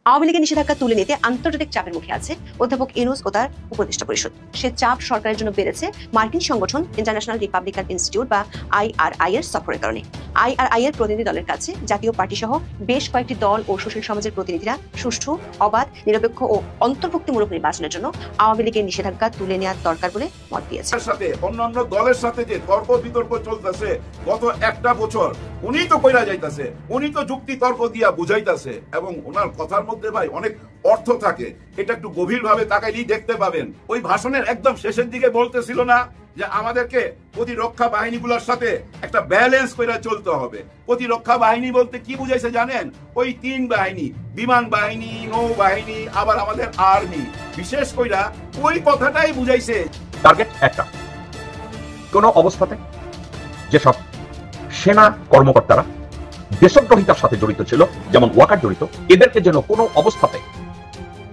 আওয়ামী লীগের নিষেধাজ্ঞা তুলে নিতে আন্তর্জাতিক চাপের মুখে আছে অধ্যাপক ইউনূস ও তার উপদেষ্টা পরিষদ। সে চাপ সরকারের জন্য বেড়েছে মার্কিন সংগঠন ইন্টারন্যাশনাল রিপাবলিকান ইনস্টিটিউট বা IRI এর সফরের কারণে। IRI এর প্রতিনিধি দলের কাছে জাতীয় পার্টি সহ বেশ কয়েকটি দল ও সুশীল সমাজের প্রতিনিধিরা সুষ্ঠু, অবাধ, নিরপেক্ষ ও অন্তর্ভুক্তিমূলক নির্বাচনের জন্য আওয়ামী লীগের নিষেধাজ্ঞা তুলে নেওয়ার দরকার বলে মত দিয়েছে। অন্যান্য দলের সাথে যে তর্ক বিতর্ক চলতেছে গত একটা বছর, উনি তো কইরা যাইতাছে, উনি তো যুক্তি তর্ক দিয়া বুঝাইতাছে এবং ওনার কথার মধ্যে ভাই অনেক অর্থ থাকে। এটা একটু গভীরভাবে তাকাইলেই দেখতে পাবেন। ওই ভাষণের একদম শেষের দিকে বলতেছিল না যে আমাদেরকে প্রতিরক্ষা বাহিনীগুলোর সাথে একটা ব্যালেন্স করে চলতে হবে। প্রতিরক্ষা বাহিনী বলতে কি বুঝাইছে জানেন? ওই তিন বাহিনী, বিমান বাহিনী, নৌবাহিনী, আবার আমাদের আর্মি, বিশেষ কইরা ওই কথাটাই বুঝাইছে। টার্গেট একটা, কোন অবস্থাতে যেসব সেনা কর্মকর্তারা দেশদ্রোহিতার সাথে জড়িত ছিল, যেমন ওয়াকার জড়িত, এদেরকে যেন কোনো অবস্থাতে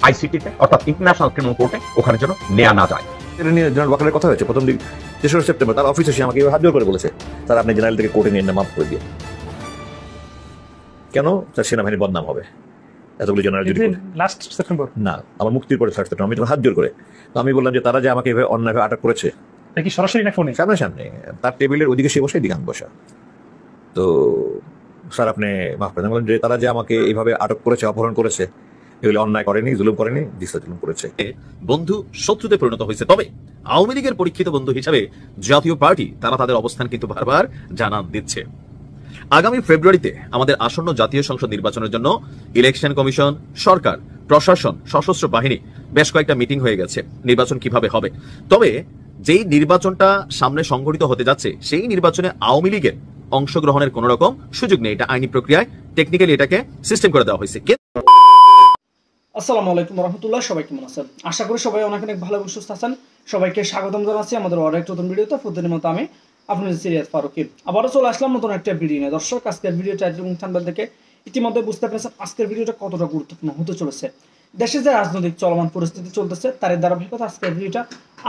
আইসিটিতে অর্থাৎ ইন্টারন্যাশনাল ক্রিমিনাল কোর্টে ওখানে যেন নেওয়া না যায়। জেনারেল ওয়াকারের কথা হয়েছে প্রথম দিন 3 সেপ্টেম্বর, তার অফিসে সে আমাকে হাত জোর করে বলেছে, স্যার আপনি জেনারেল থেকে কোর্টে নিয়ে মাফ করে দিয়ে। কেন? স্যার সেনাবাহিনীর বদনাম হবে এতগুলো জেনারেল লাস্ট সেপ্টেম্বর না, আমার মুক্তির পরে 3 সেপ্টেম্বর আমি তখন হাত জোর করে। তো আমি বললাম যে তারা যে আমাকে এভাবে অন্যায়ভাবে আটক করেছে, কি সরাসরি না ফোনে? সামনে সামনে, তার টেবিলের ওইদিকে সে বসে এদিকে আমি বসা। তো স্যার আপনি মাফ করেন। বললেন যে তারা যে আমাকে এইভাবে আটক করেছে, অপহরণ করেছে, এগুলো অন্যায় করেনি, জুলুম করেনি, জুলুম করেছে। বন্ধু শত্রুতে পরিণত হয়েছে। তবে আওয়ামী লীগের পরীক্ষিত বন্ধু হিসাবে জাতীয় পার্টি তারা তাদের অবস্থান কিন্তু বারবার জানান দিচ্ছে। আগামী ফেব্রুয়ারিতে আমাদের আসন্ন জাতীয় সংসদ নির্বাচনের জন্য ইলেকশন কমিশন, সরকার, প্রশাসন, সশস্ত্র বাহিনী বেশ কয়েকটা মিটিং হয়ে গেছে নির্বাচন কিভাবে হবে। তবে যেই নির্বাচনটা সামনে সংঘটিত হতে যাচ্ছে সেই নির্বাচনে আওয়ামী লীগের অংশগ্রহণের কোন রকম সুযোগ নেই। এটা আইনি প্রক্রিয়ায় টেকনিক্যালি এটাকে সিস্টেম করে দেওয়া হয়েছে। আসসালামু আলাইকুম রহমতুল্লাহ, সবাই কেমন আছেন? আশা করি সবাই অনেক অনেক ভালো সুস্থ আছেন। সবাইকে স্বাগতম জানাচ্ছি আমাদের আরেক নতুন ভিডিওতে। প্রতিদিনের মতো আমি আপনাদের সিরিয়াস ফারুকি আবারও চলে আসলাম নতুন একটা ভিডিও নিয়ে। দর্শক, আজকের ভিডিও টাইটেল এবং থাম্বনেল থেকে ইতিমধ্যে বুঝতে পেরেছেন আজকের ভিডিওটা কতটা গুরুত্বপূর্ণ হতে চলেছে। দেশে যে রাজনৈতিক চলমান পরিস্থিতি চলতেছে তার ধারাবাহিকতা আজকের ভিডিওটা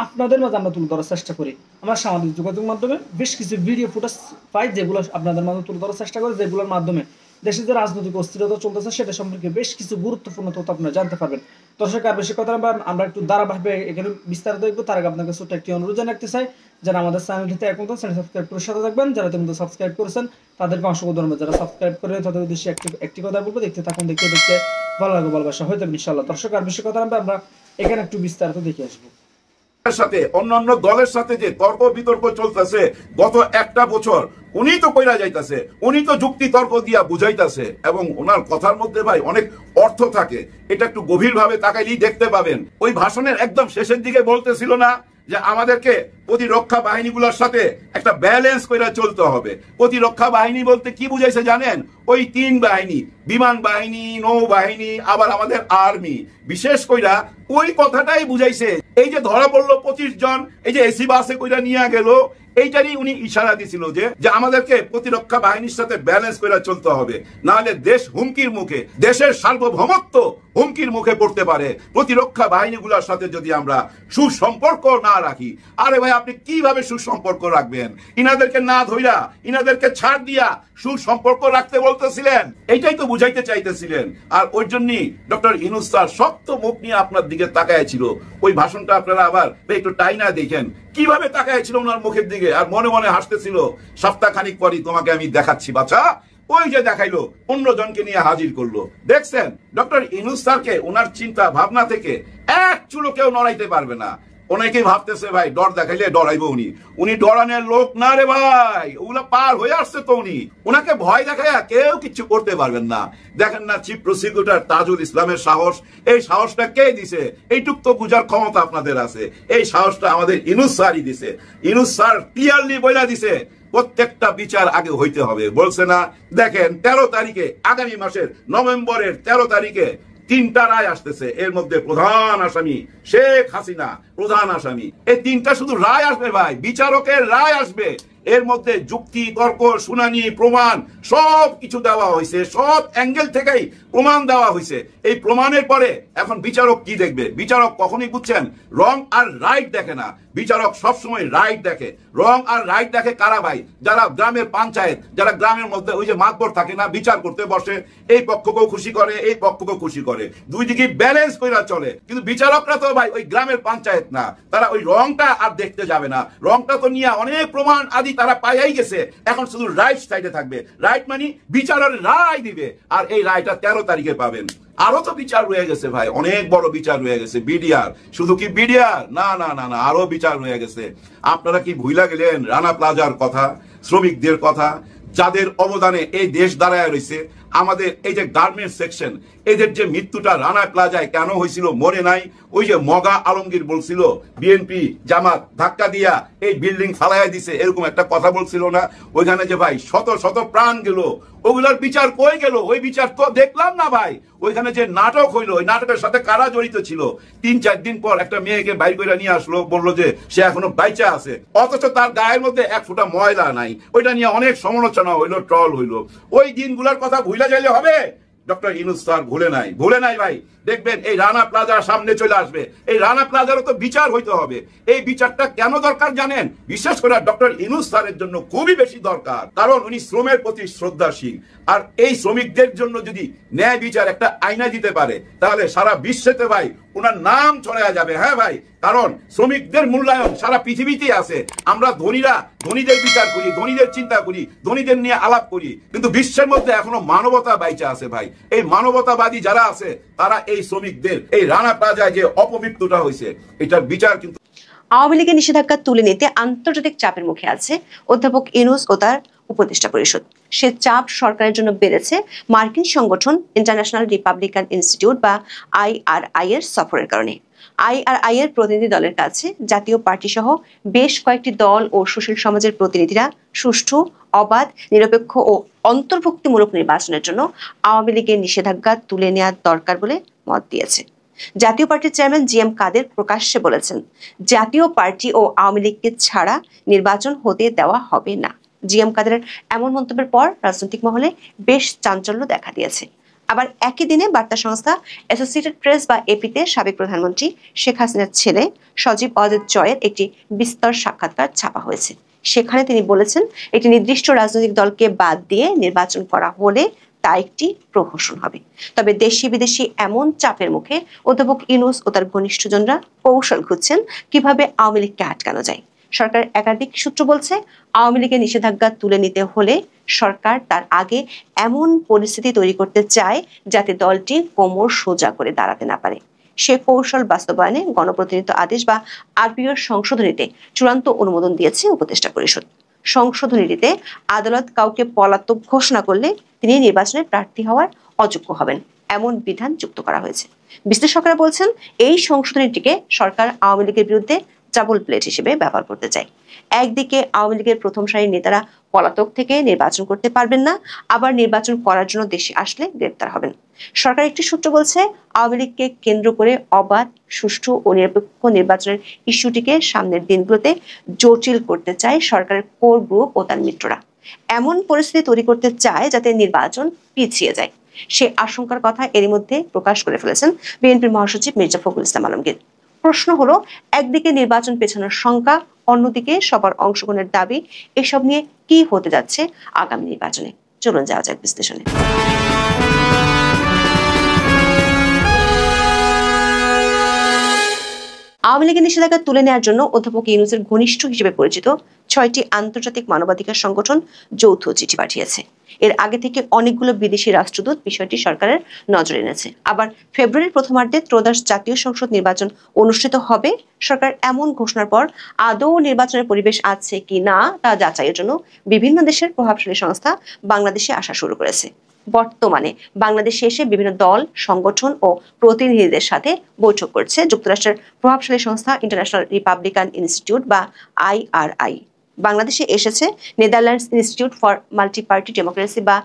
আপনাদের মাঝে আমরা তুলে ধরার চেষ্টা করি। আমরা সামাজিক যোগাযোগ মাধ্যমে বেশ কিছু ভিডিও ফুটেজ পাই যেগুলো আপনাদের মাঝে তুলে ধরার চেষ্টা করি, যেগুলোর মাধ্যমে দেশে যে রাজনৈতিক অস্থিরতা চলতেছে সেটা সম্পর্কে বেশ কিছু গুরুত্বপূর্ণ তথ্য আপনারা জানতে পারবেন। দর্শক, আর বেশি কথা আমরা একটু ধারাবাহিকভাবে এখানে বিস্তারিত দেখবো। তার আগে আপনাকে ছোট্ট একটি অনুরোধ রাখতে চাই, যারা আমাদের চ্যানেলটিতে এখন চ্যানেল সাবস্ক্রাইব করে সাথে থাকবেন, যারা ইতিমধ্যে সাবস্ক্রাইব করেছেন তাদেরকে অসংখ্য ধন্যবাদ। যারা সাবস্ক্রাইব করে তাদের উদ্দেশ্যে একটি কথা বলবো, দেখতে থাকুন, দেখতে দেখতে ভালো লাগবে, ভালোবাসা হয়ে যাবে ইনশাআল্লাহ। দর্শক, আর বেশি কথা আমরা এখানে একটু বিস্তারিত দেখে আসবো। সাথে অন্যান্য দলের সাথে যে তর্ক বিতর্ক চলতেছে গত একটা বছর, উনি তো কইরা যাইতাছে, উনি তো যুক্তি তর্ক দিয়া বুঝাইতাছে এবং ওনার কথার মধ্যে ভাই অনেক অর্থ থাকে। এটা একটু গভীরভাবে তাকাইলেই দেখতে পাবেন। ওই ভাষণের একদম শেষের দিকে বলতেছিল না যে আমাদেরকে প্রতিরক্ষা বাহিনীগুলোর সাথে একটা ব্যালেন্স করে চলতে হবে। প্রতিরক্ষা বাহিনী বলতে কি বুঝাইছে জানেন? ওই তিন বাহিনী, বিমান বাহিনী, নৌবাহিনী, আবার আমাদের আর্মি, বিশেষ কইরা ওই কথাটাই বুঝাইছে। এই যে ধরা পড়লো 25 জন, এই যে এসি বাসে কইরা নিয়ে গেল, এইটারই উনি ইশারা দিছিল যে আমাদেরকে প্রতিরক্ষা বাহিনীর সাথে ব্যালেন্স করে চলতে হবে, না হলে দেশ হুমকির মুখে, দেশের সার্বভৌমত্ব হুমকির মুখে পড়তে পারে প্রতিরক্ষা বাহিনীগুলোর সাথে যদি আমরা সুসম্পর্ক না রাখি। আরে ভাই, আপনি কিভাবে সুসম্পর্ক রাখবেন? ইনাদেরকে না ধইরা, ইনাদেরকে ছাড় দিয়া সুসম্পর্ক রাখতে বলতেছিলেন, এইটাই তো বুঝাইতে চাইতেছিলেন। আর ওই জন্যই ডক্টর ইউনূস স্যার শক্ত মুখ নিয়ে আপনার দিকে তাকায় ছিল। ওই ভাষণটা আপনারা আবার একটু টাইনা দেখেন কিভাবে তাকায় ছিল ওনার মুখের দিকে, আর মনে মনে হাসতেছিল। সপ্তাহখানিক পরই তোমাকে আমি দেখাচ্ছি বাছা। ওই যে দেখাইলো 15 জনকে নিয়ে হাজির করলো। দেখছেন, ডক্টর ইউনূস স্যারকে ওনার চিন্তা ভাবনা থেকে এক চুলো কেউ নড়াইতে পারবে না। অনেকেই ভাবতেছে ভাই ডর দেখাইলে ডরাইবো উনি, উনি ডরানোর লোক না রে ভাই, ওগুলা পার হয়ে আসছে তো উনি। ওনাকে ভয় দেখায় কেউ কিছু করতে পারবেন না। দেখেন না চিফ প্রসিকিউটর তাজুল ইসলামের সাহস, এই সাহসটা কে দিছে? এইটুক তো বুঝার ক্ষমতা আপনাদের আছে। এই সাহসটা আমাদের ইউনূস স্যারই দিছে। ইউনূস স্যার ক্লিয়ারলি বইলা দিছে প্রত্যেকটা বিচার আগে হইতে হবে, বলছে না? দেখেন 13 তারিখে, আগামী মাসের নভেম্বরের 13 তারিখে 3টা রায় আসতেছে। এর মধ্যে প্রধান আসামি শেখ হাসিনা, প্রধান আসামি। এই 3টা শুধু রায় আসবে ভাই, বিচারকের রায় আসবে। এর মধ্যে যুক্তি, তর্ক, শুনানি, প্রমাণ সব কিছু দেওয়া হয়েছে, সব অ্যাঙ্গেল থেকেই প্রমাণ দেওয়া হয়েছে। এই প্রমাণের পরে এখন বিচারক কি দেখবে? বিচারক কখনই বুঝছেন রং আর রাইট দেখে না, বিচারক সবসময় রাইট দেখে, রং আর রাইট দেখে কারা ভাই? যারা গ্রামের পঞ্চায়েত, যারা গ্রামের মধ্যে ওই যে মাতবর থাকে না, বিচার করতে বসে, এই পক্ষকেও খুশি করে, এই পক্ষকেও খুশি করে, দুই দিকে ব্যালেন্স করে চলে। কিন্তু বিচারকরা তো ভাই ওই গ্রামের পঞ্চায়েত না, তারা ওই রংটা আর দেখতে যাবে না। রংটা তো নিয়ে অনেক প্রমাণ আদি তারা পাইয়াই গেছে, এখন শুধু রাইট সাইডে থাকবে। রাইট মানে বিচারের রায় দিবে, আর এই রায়টা 13 তারিখে পাবেন। আরো তো বিচার রয়ে গেছে ভাই, অনেক বড় বিচার রয়ে গেছে। বিডিআর, শুধু কি বিডিআর? না না না না, আরো বিচার রয়ে গেছে। আপনারা কি ভুলা গেলেন রানা প্লাজার কথা, শ্রমিকদের কথা, যাদের অবদানে এই দেশ দাঁড়ায় রয়েছে? আমাদের এই যে গার্মেন্টস সেকশন, এদের যে মৃত্যুটা রানা প্লাজায় কেন হয়েছিল মনে নাই? ওই যে মগা আলমগীর বলছিল বিএনপি জামাত ধাক্কা দিয়া এই বিল্ডিং ফালাইয়া দিছে, এরকম একটা কথা বলছিল না? ওইখানে যে ভাই শত শত প্রাণ গেল, ওগুলার বিচার কই গেল? ওই বিচার তো দেখলাম না ভাই। ওইখানে যে নাটক হইলো, ওই নাটকের সাথে কারা জড়িত ছিল? 3-4 দিন পর একটা মেয়েকে বাইর করে নিয়ে আসলো, বললো যে সে এখনো বাইচা আছে, অথচ তার গায়ের মধ্যে এক ফোঁটা ময়লা নাই। ওইটা নিয়ে অনেক সমালোচনা হইলো, ট্রল হইলো। ওই দিনগুলোর কথা ভুলে যাইলে হবে? ডক্টর ইউনূস স্যার ভুলে নাই ভাই। দেখবেন এই রানা প্লাজার সামনে চলে আসবে, এই রানা প্লাজারও তো বিচার হইতে হবে। এই বিচারটা কেন দরকার জানেন? বিশেষ করে ডক্টর ইউনূস স্যারের জন্য খুবই বেশি দরকার, কারণ উনি শ্রমের প্রতি শ্রদ্ধাশীল। আর এই শ্রমিকদের জন্য যদি ন্যায় বিচার একটা আইনা দিতে পারে, তাহলে সারা বিশ্বেতে ভাই ওনার নাম ছড়ায়া যাবে। হ্যাঁ ভাই, কারণ শ্রমিকদের মূল্যায়ন সারা পৃথিবীতেই আছে। আমরা ধনীরা ধনীদের বিচার করি, ধনীদের চিন্তা করি, ধনীদের নিয়ে আলাপ করি, কিন্তু বিশ্বের মধ্যে এখনো মানবতা বাইচা আছে ভাই। এই মানবতাবাদী যারা আছে তারা এই শ্রমিকদের, এই রানা প্লাজায় যে অপমৃত্যুটা হয়েছে, এটার বিচার কিন্তু। আওয়ামী লীগের নিষেধাজ্ঞা তুলে নিতে আন্তর্জাতিক চাপের মুখে আছে অধ্যাপক ইউনূস ও তার উপদেষ্টা পরিষদ। সে চাপ সরকারের জন্য বেড়েছে মার্কিন সংগঠন ইন্টারন্যাশনাল রিপাবলিকান ইনস্টিটিউট বা IRI এর সফরের কারণে। IRI এর প্রতিনিধি দলের কাছে জাতীয় পার্টি সহ বেশ কয়েকটি দল ও সুশীল সমাজের প্রতিনিধিরা সুষ্ঠু, অবাধ, নিরপেক্ষ ও অন্তর্ভুক্তিমূলক নির্বাচনের জন্য আওয়ামী লীগের নিষেধাজ্ঞা তুলে নেওয়ার দরকার বলে মত দিয়েছে। জাতীয় পার্টির চেয়ারম্যান GM কাদের প্রকাশ্যে বলেছেন, জাতীয় পার্টি ও আওয়ামী লীগকে ছাড়া নির্বাচন হতে দেওয়া হবে না। GM কাদেরের এমন মন্তব্যের পর রাজনৈতিক মহলে বেশ চাঞ্চল্য দেখা দিয়েছে। আবার একই দিনে বার্তা সংস্থা অ্যাসোসিয়েটেড প্রেস বা এপিতে সাবেক প্রধানমন্ত্রী শেখ হাসিনার ছেলে সজীব অজিত জয়ের একটি বিস্তর সাক্ষাৎকার ছাপা হয়েছে। সেখানে তিনি বলেছেন, একটি নির্দিষ্ট রাজনৈতিক দলকে বাদ দিয়ে নির্বাচন করা হলে তা একটি প্রহসন হবে। তবে দেশি বিদেশি এমন চাপের মুখে অধ্যাপক ইউনূস ও তার ঘনিষ্ঠজনরা কৌশল খুঁজছেন কিভাবে আওয়ামী লীগকে আটকানো যায়। সরকার একাধিক সূত্র বলছে, আওয়ামী লীগের নিষেধাজ্ঞা তুলে নিতে হলে সরকার তার আগে এমন পরিস্থিতি তৈরি করতে চায় যাতে দলটি কোমর সোজা করে দাঁড়াতে না পারে। সে কৌশল বাস্তবায়নে গণপ্রতিনিধিত্ব আদেশ বা RPO সংশোধনীতে চূড়ান্ত অনুমোদন দিয়েছে উপদেষ্টা পরিষদ। সংশোধনীটিতে আদালত কাউকে পলাতক ঘোষণা করলে তিনি নির্বাচনে প্রার্থী হওয়ার অযোগ্য হবেন, এমন বিধান যুক্ত করা হয়েছে। বিশ্লেষকরা বলছেন, এই সংশোধনীটিকে সরকার আওয়ামী লীগের বিরুদ্ধে ডাবল প্লেট হিসেবে ব্যবহার করতে চায়। একদিকে আওয়ামী লীগের প্রথম সারির নেতারা পলাতক থেকে নির্বাচন করতে পারবেন না, আবার নির্বাচন করার জন্য দেশে আসলে গ্রেপ্তার হবেন। সরকার একটি সূত্র বলছে, আওয়ামী লীগকে কেন্দ্র করে অবাধ, সুষ্ঠু ও নিরপেক্ষ নির্বাচনের ইস্যুটিকে সামনের দিনগুলোতে জটিল করতে চায় সরকারের কোর গ্রুপ ও তার মিত্ররা। এমন পরিস্থিতি তৈরি করতে চায় যাতে নির্বাচন পিছিয়ে যায়। সে আশঙ্কার কথা এরই মধ্যে প্রকাশ করে ফেলেছেন বিএনপির মহাসচিব মির্জা ফখরুল ইসলাম আলমগীর। প্রশ্ন হলো, একদিকে নির্বাচন পেছানোর শঙ্কা, অন্যদিকে সবার অংশগ্রহণের দাবি, এসব নিয়ে কি হতে যাচ্ছে আগামী নির্বাচনে? চলুন যাওয়া যাক বিশ্লেষণে। আওয়ামী লীগের নিষেধাজ্ঞা তুলে নেওয়ার জন্য অধ্যাপক ইউনূসের ঘনিষ্ঠ হিসেবে পরিচিত 6টি আন্তর্জাতিক মানবাধিকার সংগঠন যৌথ চিঠি পাঠিয়েছে। এর আগে থেকে অনেকগুলো বিদেশি রাষ্ট্রদূত বিষয়টি সরকারের নজরে এনেছে। আবার ফেব্রুয়ারির প্রথমার্ধে ত্রয়োদশ জাতীয় সংসদ নির্বাচন অনুষ্ঠিত হবে। সরকার এমন ঘোষণার পর আদৌ নির্বাচনের পরিবেশ আছে কি না তা যাচাইয়ের জন্য বিভিন্ন দেশের প্রভাবশালী সংস্থা বাংলাদেশে আসা শুরু করেছে। বর্তমানে বাংলাদেশে এসে বিভিন্ন দল, সংগঠন ও প্রতিনিধিদের সাথে বৈঠক করছে যুক্তরাষ্ট্রের প্রভাবশালী সংস্থা ইন্টারন্যাশনাল রিপাবলিকান ইনস্টিটিউট বা IRI। বাংলাদেশে এসেছে Netherlands institute for multi party democracy বা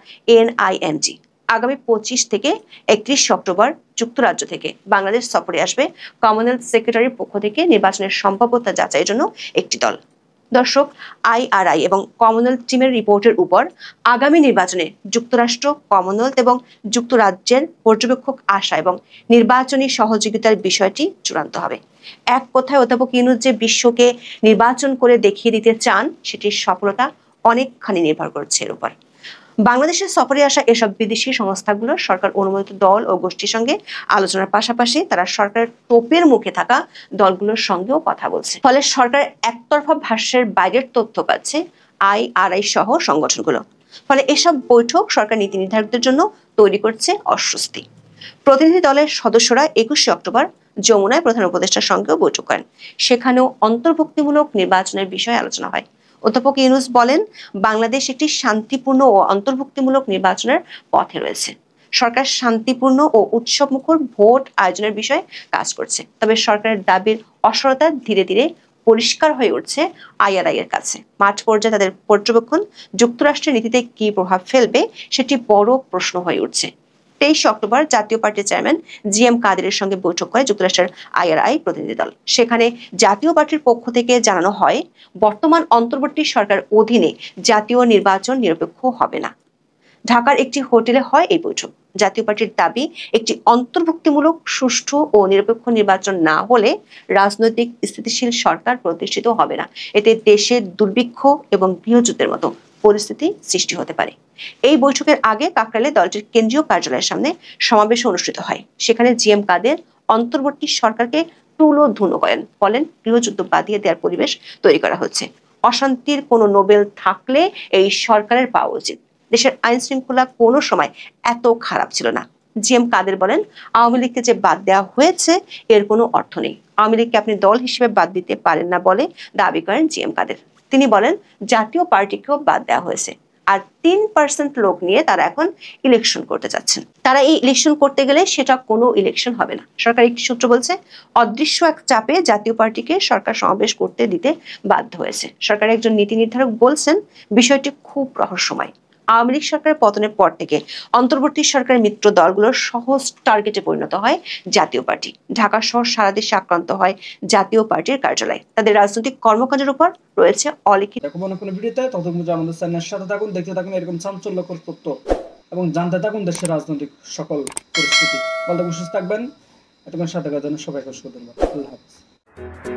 NIMD। আগামী 25 থেকে 31 অক্টোবর যুক্তরাজ্য থেকে বাংলাদেশ সফরে আসবে কমনওয়েলথ সেক্রেটারির পক্ষ থেকে নির্বাচনের সম্ভাব্যতা যাচাইয়ের জন্য একটি দল। দর্শক, IRI এবং কমনওয়েলথ টিমের রিপোর্টের উপর আগামী নির্বাচনে যুক্তরাষ্ট্র, কমনওয়েলথ এবং যুক্তরাজ্যের পর্যবেক্ষক আসা এবং নির্বাচনী সহযোগিতার বিষয়টি চূড়ান্ত হবে। এক কথায় অধ্যাপক ইউনূস যে বিশ্বকে নির্বাচন করে দেখিয়ে দিতে চান, সেটির সফলতা অনেকখানি নির্ভর করছে এর উপর। বাংলাদেশের সফরে আসা এসব বিদেশি সংস্থাগুলো সরকার অনুমোদিত দল ও গোষ্ঠীর সঙ্গে আলোচনার পাশাপাশি তারা সরকারের তোপের মুখে থাকা দলগুলোর সঙ্গেও কথা বলছে। ফলে সরকার একতরফা ভাষ্যের বাইরের তথ্য পাচ্ছে IRI সহ সংগঠনগুলো। ফলে এসব বৈঠক সরকার নীতি নির্ধারকদের জন্য তৈরি করছে অস্বস্তি। প্রতিনিধি দলের সদস্যরা 21শে অক্টোবর যমুনায় প্রধান উপদেষ্টার সঙ্গেও বৈঠক করেন। সেখানেও অন্তর্ভুক্তিমূলক নির্বাচনের বিষয়ে আলোচনা হয়। অধ্যাপক ইউনূস বলেন, বাংলাদেশ একটি শান্তিপূর্ণ ও অন্তর্ভুক্তিমূলক নির্বাচনের পথে রয়েছে। সরকার শান্তিপূর্ণ ও উৎসবমুখর ভোট আয়োজনের বিষয়ে কাজ করছে। তবে সরকারের দাবির অসরতা ধীরে ধীরে পরিষ্কার হয়ে উঠছে IRI এর কাছে। মাঠ পর্যায়ে তাদের পর্যবেক্ষণ যুক্তরাষ্ট্রের নীতিতে কি প্রভাব ফেলবে সেটি বড় প্রশ্ন হয়ে উঠছে। 23 অক্টোবর জাতীয় পার্টির চেয়ারম্যান GM কাদেরের সঙ্গে বৈঠক করে যুক্তরাষ্ট্রের IRI প্রতিনিধি দল। সেখানে জাতীয় পার্টির পক্ষ থেকে জানানো হয়, বর্তমান অন্তর্বর্তী সরকার অধীনে জাতীয় নির্বাচন নিরপেক্ষ হবে না। ঢাকার একটি হোটেলে হয় এই বৈঠক। জাতীয় পার্টির দাবি, একটি অন্তর্ভুক্তিমূলক, সুষ্ঠু ও নিরপেক্ষ নির্বাচন না হলে রাজনৈতিক স্থিতিশীল সরকার প্রতিষ্ঠিত হবে না। এতে দেশের দুর্ভিক্ষ এবং গৃহযুদ্ধের মতো পরিস্থিতি সৃষ্টি হতে পারে। এই বৈঠকের আগে কাকরাইলে দলটির কেন্দ্রীয় কার্যালয়ের সামনে সমাবেশ অনুষ্ঠিত হয়। সেখানে GM কাদের অন্তর্বর্তী সরকারকে তুলোধুনো করেন, বলেন গৃহযুদ্ধ বাদিয়ে দেওয়ার পরিবেশ তৈরি করা হচ্ছে। অশান্তির কোনো নোবেল থাকলে এই সরকারের পাওয়া উচিত। দেশের আইন শৃঙ্খলা কোনো সময় এত খারাপ ছিল না। GM কাদের বলেন, আওয়ামী লীগকে যে বাদ দেওয়া হয়েছে এর কোনো অর্থ নেই। আওয়ামী লীগকে আপনি দল হিসেবে বাদ দিতে পারেন না বলে দাবি করেন GM কাদের। তিনি বলেন, জাতীয় পার্টিকেও বাদ দেওয়া হয়েছে, আর 3% লোক নিয়ে তারা এখন ইলেকশন করতে যাচ্ছেন। তারা এই ইলেকশন করতে গেলে সেটা কোনো ইলেকশন হবে না। সরকার একটি সূত্র বলছে, অদৃশ্য এক চাপে জাতীয় পার্টিকে সরকার সমাবেশ করতে দিতে বাধ্য হয়েছে। সরকারের একজন নীতি নির্ধারক বলছেন, বিষয়টি খুব রহস্যময়। আওয়ামী লীগ সরকারের পতনের পর থেকে অন্তর্বর্তী সরকারের মিত্র দলগুলোর সহজ টার্গেটে পরিণত হয় জাতীয় পার্টি। ঢাকা সহ সারা দেশে আক্রান্ত হয় জাতীয় পার্টির কার্যালয়। তাদের রাজনৈতিক কর্মকাণ্ডের উপর রয়েছে অলিখিত। কোনো ভিডিওতে ততক্ষণ আমাদের চ্যানেলের সাথে থাকুন, দেখতে থাকুন এরকম চাঞ্চল্যকর তথ্য এবং জানতে থাকুন দেশের রাজনৈতিক সকল পরিস্থিতি। ভালো থাকবেন, সুস্থ থাকবেন। এতক্ষণ সাথে থাকার জন্য সবাইকে অসংখ্য ধন্যবাদ। আল্লাহ হাফেজ।